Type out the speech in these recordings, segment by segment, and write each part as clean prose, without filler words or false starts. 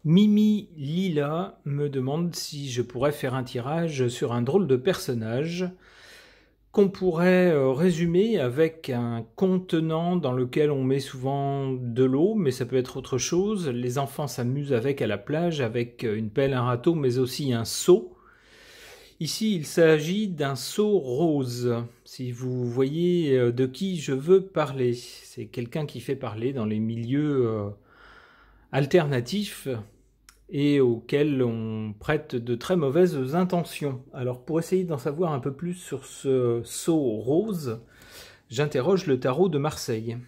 Mimi Lila me demande si je pourrais faire un tirage sur un drôle de personnage qu'on pourrait résumer avec un contenant dans lequel on met souvent de l'eau, mais ça peut être autre chose. Les enfants s'amusent avec à la plage, avec une pelle, un râteau, mais aussi un seau. Ici, il s'agit d'un seau rose. Si vous voyez de qui je veux parler, c'est quelqu'un qui fait parler dans les milieux alternatifs et auquel on prête de très mauvaises intentions. Alors pour essayer d'en savoir un peu plus sur ce seau rose, j'interroge le tarot de Marseille.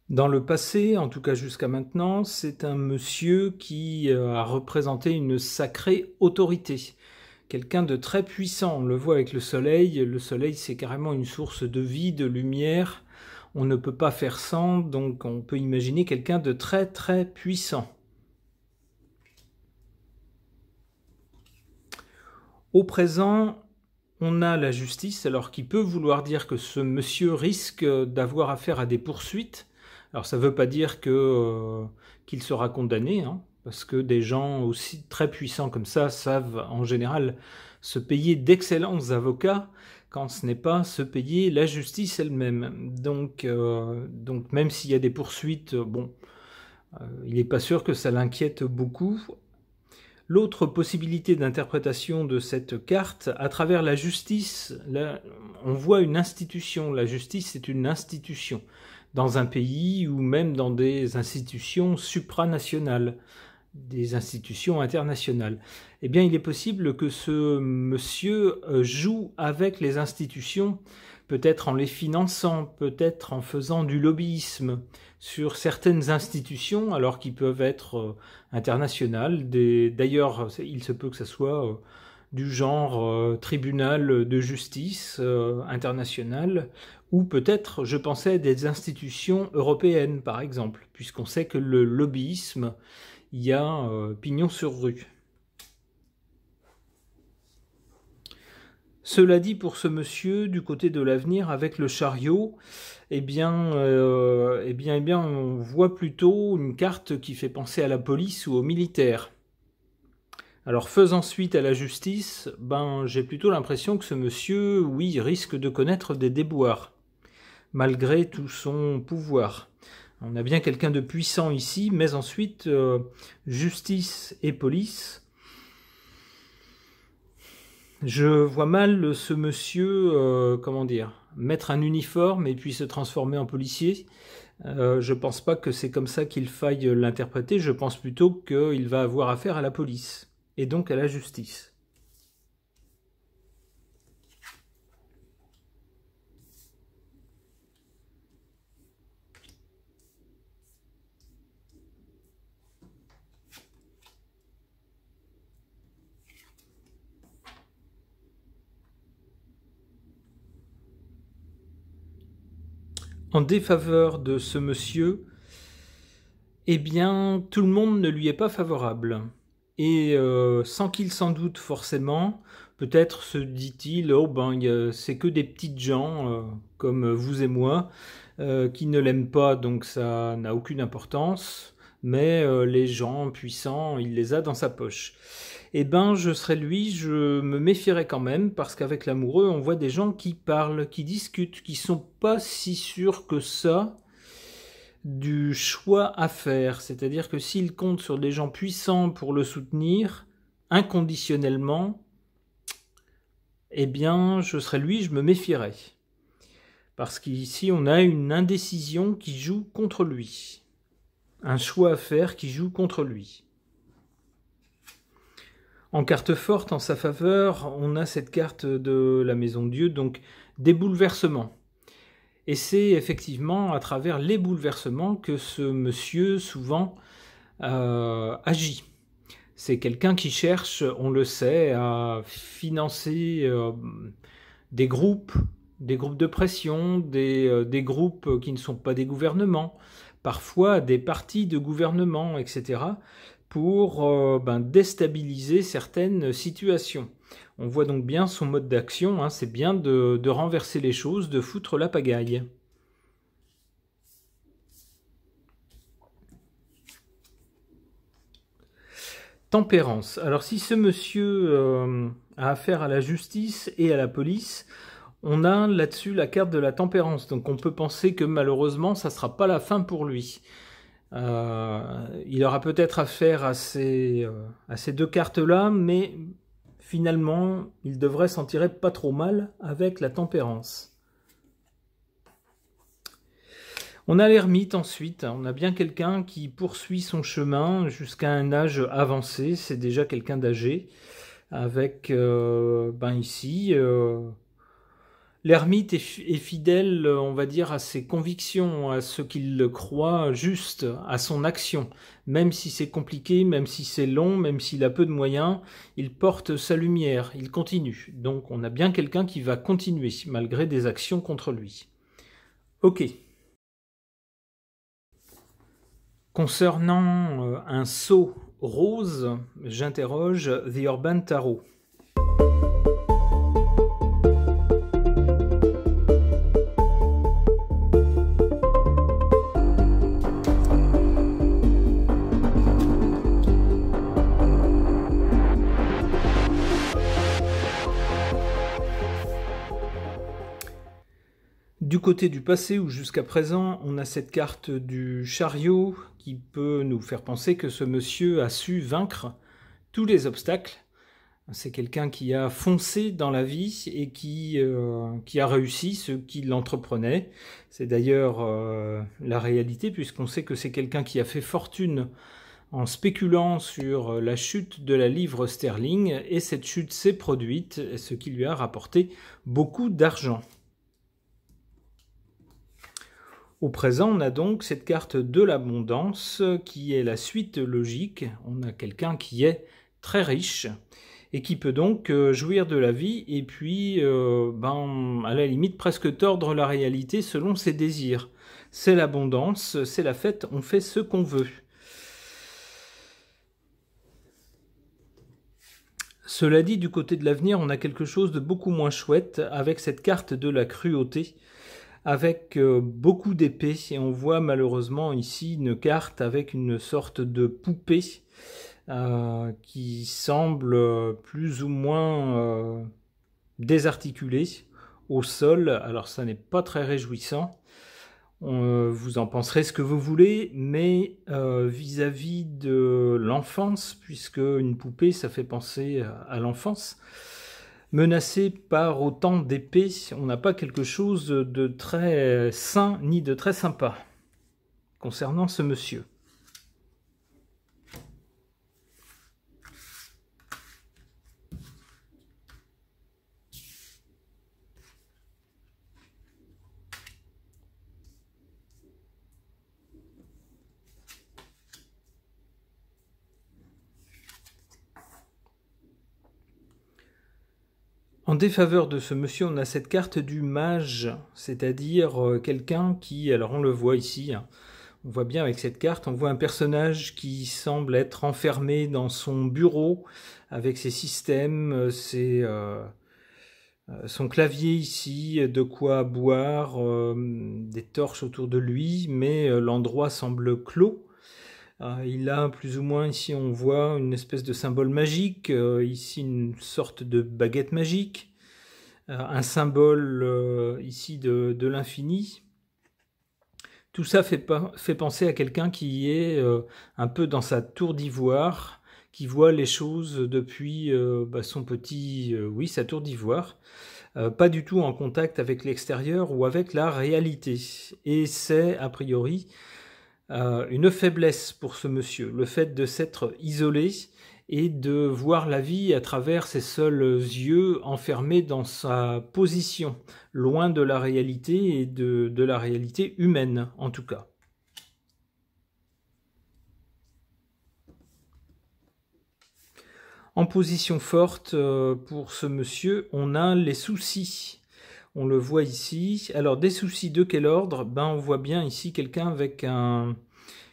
Dans le passé, en tout cas jusqu'à maintenant, c'est un monsieur qui a représenté une sacrée autorité. Quelqu'un de très puissant, on le voit avec le soleil. Le soleil, c'est carrément une source de vie, de lumière. On ne peut pas faire sans, donc on peut imaginer quelqu'un de très très puissant. Au présent, on a la justice, alors qui peut vouloir dire que ce monsieur risque d'avoir affaire à des poursuites. Alors ça ne veut pas dire qu'il sera condamné, hein, parce que des gens aussi très puissants comme ça savent en général se payer d'excellents avocats quand ce n'est pas se payer la justice elle-même. Donc même s'il y a des poursuites, il n'est pas sûr que ça l'inquiète beaucoup. L'autre possibilité d'interprétation de cette carte, à travers la justice, là, on voit une institution. La justice, c'est une institution dans un pays ou même dans des institutions supranationales, des institutions internationales. Eh bien, il est possible que ce monsieur joue avec les institutions, peut-être en les finançant, peut-être en faisant du lobbyisme sur certaines institutions, alors qu'ils peuvent être internationales. D'ailleurs, il se peut que ce soit du genre tribunal de justice international, ou peut-être, je pensais, des institutions européennes, par exemple, puisqu'on sait que le lobbyisme, il y a pignon sur rue. Cela dit, pour ce monsieur, du côté de l'avenir, avec le chariot, eh bien, on voit plutôt une carte qui fait penser à la police ou aux militaires. Alors, faisant suite à la justice, j'ai plutôt l'impression que ce monsieur, oui, risque de connaître des déboires, malgré tout son pouvoir. On a bien quelqu'un de puissant ici, mais ensuite, justice et police. Je vois mal ce monsieur, mettre un uniforme et puis se transformer en policier. Je pense pas que c'est comme ça qu'il faille l'interpréter. Je pense plutôt qu'il va avoir affaire à la police et donc à la justice. En défaveur de ce monsieur, eh bien, tout le monde ne lui est pas favorable. Et sans qu'il s'en doute forcément, peut-être se dit-il, c'est que des petites gens comme vous et moi qui ne l'aiment pas, donc ça n'a aucune importance. Mais les gens puissants, il les a dans sa poche. Eh ben, je serais lui, je me méfierais quand même, parce qu'avec l'amoureux, on voit des gens qui parlent, qui discutent, qui sont pas si sûrs que ça du choix à faire. C'est-à-dire que s'il compte sur des gens puissants pour le soutenir, inconditionnellement, eh bien, je serais lui, je me méfierais. Parce qu'ici, on a une indécision qui joue contre lui. Un choix à faire qui joue contre lui. En carte forte, en sa faveur, on a cette carte de la Maison de Dieu, donc des bouleversements. Et c'est effectivement à travers les bouleversements que ce monsieur, souvent, agit. C'est quelqu'un qui cherche, on le sait, à financer des groupes de pression, des groupes qui ne sont pas des gouvernements, parfois des partis de gouvernement, etc., pour déstabiliser certaines situations. On voit donc bien son mode d'action, hein, c'est bien de renverser les choses, de foutre la pagaille. Tempérance. Alors si ce monsieur a affaire à la justice et à la police, on a là-dessus la carte de la tempérance. Donc on peut penser que malheureusement, ça ne sera pas la fin pour lui. Il aura peut-être affaire à ces deux cartes-là, mais finalement, il devrait s'en tirer pas trop mal avec la tempérance. On a l'ermite ensuite, on a bien quelqu'un qui poursuit son chemin jusqu'à un âge avancé, c'est déjà quelqu'un d'âgé, avec ici, l'ermite est fidèle, on va dire, à ses convictions, à ce qu'il croit juste, à son action. Même si c'est compliqué, même si c'est long, même s'il a peu de moyens, il porte sa lumière, il continue. Donc on a bien quelqu'un qui va continuer, malgré des actions contre lui. Ok. Concernant un sceau rose, j'interroge The Urban Tarot. Du côté du passé ou jusqu'à présent, on a cette carte du chariot qui peut nous faire penser que ce monsieur a su vaincre tous les obstacles. C'est quelqu'un qui a foncé dans la vie et qui a réussi ce qu'il entreprenait. C'est d'ailleurs la réalité puisqu'on sait que c'est quelqu'un qui a fait fortune en spéculant sur la chute de la livre sterling et cette chute s'est produite, ce qui lui a rapporté beaucoup d'argent. Au présent, on a donc cette carte de l'abondance qui est la suite logique. On a quelqu'un qui est très riche et qui peut donc jouir de la vie et puis, à la limite, presque tordre la réalité selon ses désirs. C'est l'abondance, c'est la fête, on fait ce qu'on veut. Cela dit, du côté de l'avenir, on a quelque chose de beaucoup moins chouette avec cette carte de la cruauté, avec beaucoup d'épées, et on voit malheureusement ici une carte avec une sorte de poupée qui semble plus ou moins désarticulée au sol. Alors ça n'est pas très réjouissant, vous en penserez ce que vous voulez, mais vis-à-vis de l'enfance, puisque une poupée ça fait penser à l'enfance, menacé par autant d'épées, on n'a pas quelque chose de très sain ni de très sympa concernant ce monsieur. En défaveur de ce monsieur, on a cette carte du mage, c'est-à-dire quelqu'un qui, alors on le voit ici, hein, on voit bien avec cette carte, on voit un personnage qui semble être enfermé dans son bureau avec ses systèmes, son clavier ici, de quoi boire, des torches autour de lui, mais l'endroit semble clos. Il a plus ou moins, ici on voit une espèce de symbole magique, ici une sorte de baguette magique, un symbole ici de l'infini. Tout ça fait penser à quelqu'un qui est un peu dans sa tour d'ivoire, qui voit les choses depuis son petit, sa tour d'ivoire, pas du tout en contact avec l'extérieur ou avec la réalité. Et c'est a priori une faiblesse pour ce monsieur, le fait de s'être isolé et de voir la vie à travers ses seuls yeux, enfermé dans sa position, loin de la réalité et de la réalité humaine en tout cas. En position forte pour ce monsieur, on a les soucis. On le voit ici. Alors, des soucis de quel ordre? Ben, on voit bien ici quelqu'un avec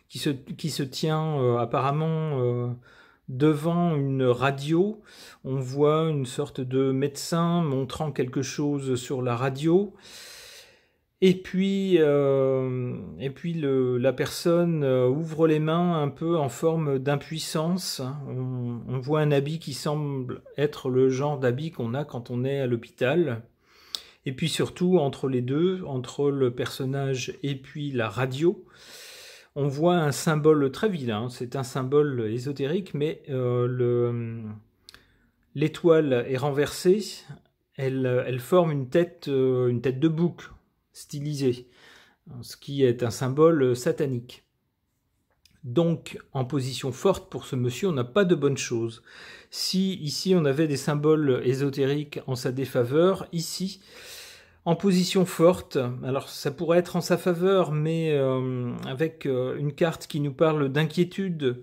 qui se tient apparemment devant une radio. On voit une sorte de médecin montrant quelque chose sur la radio. Et puis la personne ouvre les mains un peu en forme d'impuissance. On voit un habit qui semble être le genre d'habit qu'on a quand on est à l'hôpital. Et puis surtout, entre les deux, entre le personnage et puis la radio, on voit un symbole très vilain. C'est un symbole ésotérique, mais l'étoile est renversée. Elle forme une tête de bouc stylisée, ce qui est un symbole satanique. Donc, en position forte pour ce monsieur, on n'a pas de bonnes choses. Si ici on avait des symboles ésotériques en sa défaveur, ici, en position forte, alors ça pourrait être en sa faveur, mais avec une carte qui nous parle d'inquiétude,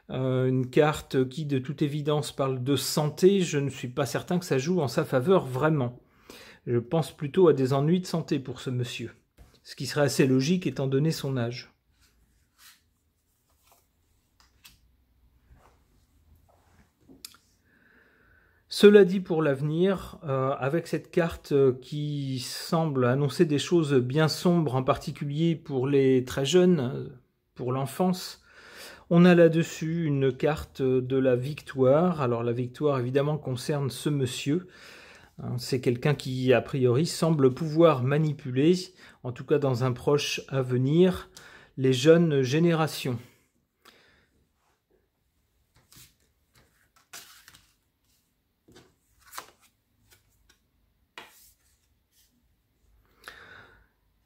une carte qui de toute évidence parle de santé, je ne suis pas certain que ça joue en sa faveur vraiment. Je pense plutôt à des ennuis de santé pour ce monsieur, ce qui serait assez logique étant donné son âge. Cela dit, pour l'avenir, avec cette carte qui semble annoncer des choses bien sombres, en particulier pour les très jeunes, pour l'enfance, on a là-dessus une carte de la victoire. Alors la victoire évidemment concerne ce monsieur. C'est quelqu'un qui, a priori, semble pouvoir manipuler, en tout cas dans un proche avenir, les jeunes générations.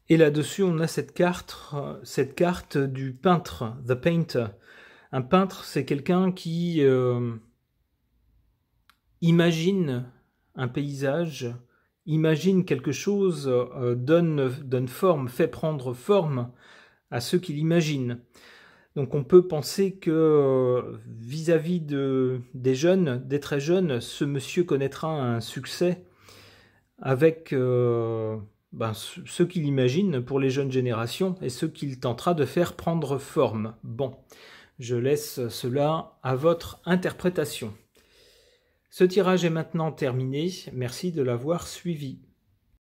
Et là-dessus, on a cette carte du peintre, The Painter. Un peintre, c'est quelqu'un qui imagine un paysage, imagine quelque chose, donne forme, fait prendre forme à ce qu'il imagine. Donc on peut penser que vis-à-vis des jeunes, des très jeunes, ce monsieur connaîtra un succès avec ce qu'il imagine pour les jeunes générations et ce qu'il tentera de faire prendre forme. Bon, je laisse cela à votre interprétation. Ce tirage est maintenant terminé. Merci de l'avoir suivi.